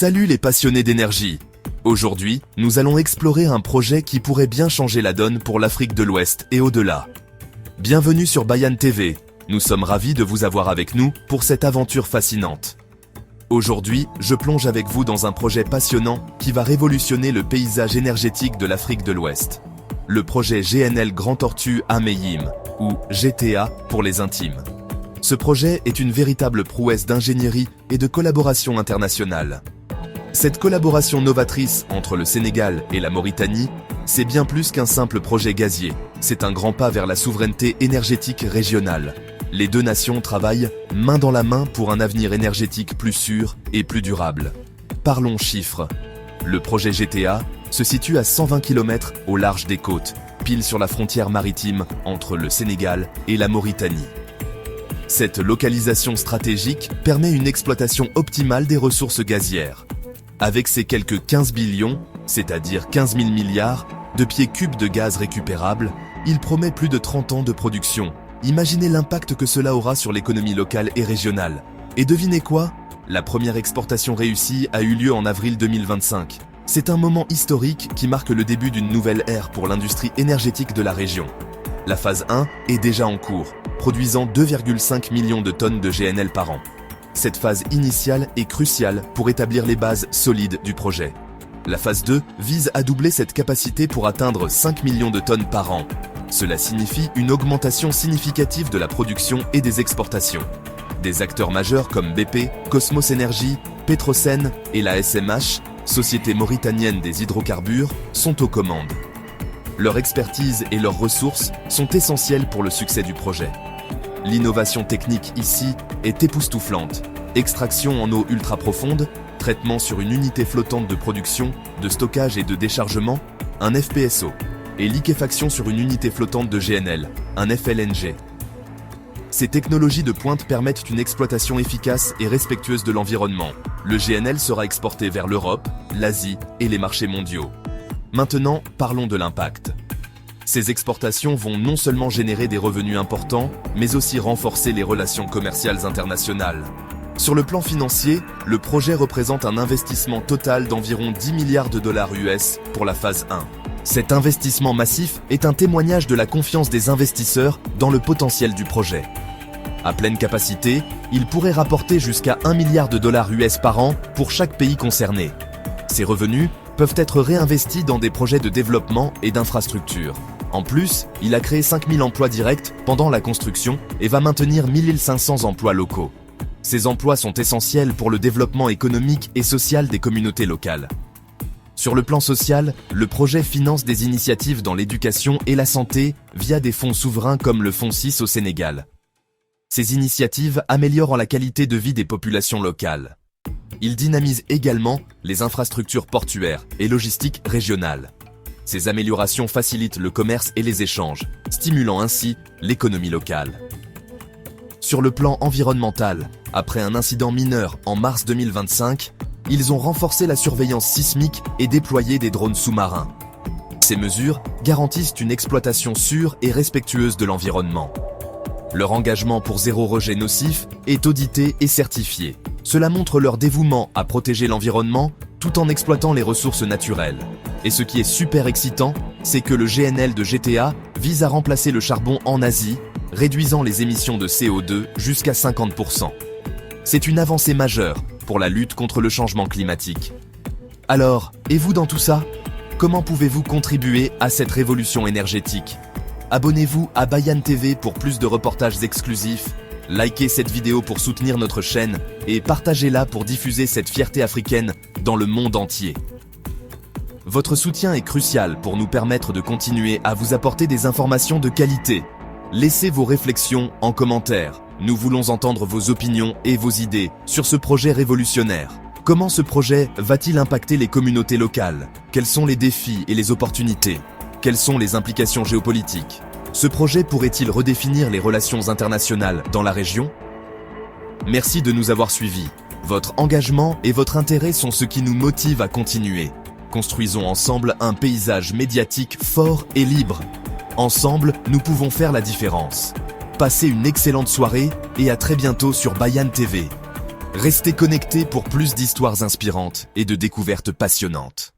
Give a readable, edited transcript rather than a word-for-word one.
Salut les passionnés d'énergie. Aujourd'hui, nous allons explorer un projet qui pourrait bien changer la donne pour l'Afrique de l'Ouest et au-delà. Bienvenue sur Bayane TV. Nous sommes ravis de vous avoir avec nous pour cette aventure fascinante. Aujourd'hui, je plonge avec vous dans un projet passionnant qui va révolutionner le paysage énergétique de l'Afrique de l'Ouest. Le projet GNL Grand Tortue Ameyim, ou GTA pour les intimes. Ce projet est une véritable prouesse d'ingénierie et de collaboration internationale. Cette collaboration novatrice entre le Sénégal et la Mauritanie, c'est bien plus qu'un simple projet gazier. C'est un grand pas vers la souveraineté énergétique régionale. Les deux nations travaillent main dans la main pour un avenir énergétique plus sûr et plus durable. Parlons chiffres. Le projet GTA se situe à 120 km au large des côtes, pile sur la frontière maritime entre le Sénégal et la Mauritanie. Cette localisation stratégique permet une exploitation optimale des ressources gazières. Avec ses quelques 15 billions, c'est-à-dire 15 000 milliards, de pieds cubes de gaz récupérable, il promet plus de 30 ans de production. Imaginez l'impact que cela aura sur l'économie locale et régionale. Et devinez quoi? La première exportation réussie a eu lieu en avril 2025. C'est un moment historique qui marque le début d'une nouvelle ère pour l'industrie énergétique de la région. La phase 1 est déjà en cours, produisant 2,5 millions de tonnes de GNL par an. Cette phase initiale est cruciale pour établir les bases solides du projet. La phase 2 vise à doubler cette capacité pour atteindre 5 millions de tonnes par an. Cela signifie une augmentation significative de la production et des exportations. Des acteurs majeurs comme BP, Cosmos Energy, Petrosen et la SMH, Société mauritanienne des hydrocarbures, sont aux commandes. Leur expertise et leurs ressources sont essentielles pour le succès du projet. L'innovation technique ici est époustouflante. Extraction en eau ultra profonde, traitement sur une unité flottante de production, de stockage et de déchargement, un FPSO, et liquéfaction sur une unité flottante de GNL, un FLNG. Ces technologies de pointe permettent une exploitation efficace et respectueuse de l'environnement. Le GNL sera exporté vers l'Europe, l'Asie et les marchés mondiaux. Maintenant, parlons de l'impact. Ces exportations vont non seulement générer des revenus importants, mais aussi renforcer les relations commerciales internationales. Sur le plan financier, le projet représente un investissement total d'environ 10 milliards de dollars US pour la phase 1. Cet investissement massif est un témoignage de la confiance des investisseurs dans le potentiel du projet. À pleine capacité, il pourrait rapporter jusqu'à 1 milliard de dollars US par an pour chaque pays concerné. Ces revenus peuvent être réinvestis dans des projets de développement et d'infrastructure. En plus, il a créé 5000 emplois directs pendant la construction et va maintenir 1500 emplois locaux. Ces emplois sont essentiels pour le développement économique et social des communautés locales. Sur le plan social, le projet finance des initiatives dans l'éducation et la santé via des fonds souverains comme le Fonds 6 au Sénégal. Ces initiatives améliorent la qualité de vie des populations locales. Il dynamise également les infrastructures portuaires et logistiques régionales. Ces améliorations facilitent le commerce et les échanges, stimulant ainsi l'économie locale. Sur le plan environnemental, après un incident mineur en mars 2025, ils ont renforcé la surveillance sismique et déployé des drones sous-marins. Ces mesures garantissent une exploitation sûre et respectueuse de l'environnement. Leur engagement pour zéro rejet nocif est audité et certifié. Cela montre leur dévouement à protéger l'environnement tout en exploitant les ressources naturelles. Et ce qui est super excitant, c'est que le GNL de GTA vise à remplacer le charbon en Asie, réduisant les émissions de CO2 jusqu'à 50%. C'est une avancée majeure pour la lutte contre le changement climatique. Alors, et vous dans tout ça? Comment pouvez-vous contribuer à cette révolution énergétique? Abonnez-vous à Bayane TV pour plus de reportages exclusifs, likez cette vidéo pour soutenir notre chaîne et partagez-la pour diffuser cette fierté africaine dans le monde entier. Votre soutien est crucial pour nous permettre de continuer à vous apporter des informations de qualité. Laissez vos réflexions en commentaire. Nous voulons entendre vos opinions et vos idées sur ce projet révolutionnaire. Comment ce projet va-t-il impacter les communautés locales? Quels sont les défis et les opportunités? Quelles sont les implications géopolitiques? Ce projet pourrait-il redéfinir les relations internationales dans la région? Merci de nous avoir suivis. Votre engagement et votre intérêt sont ce qui nous motive à continuer. Construisons ensemble un paysage médiatique fort et libre. Ensemble, nous pouvons faire la différence. Passez une excellente soirée et à très bientôt sur Bayane TV. Restez connectés pour plus d'histoires inspirantes et de découvertes passionnantes.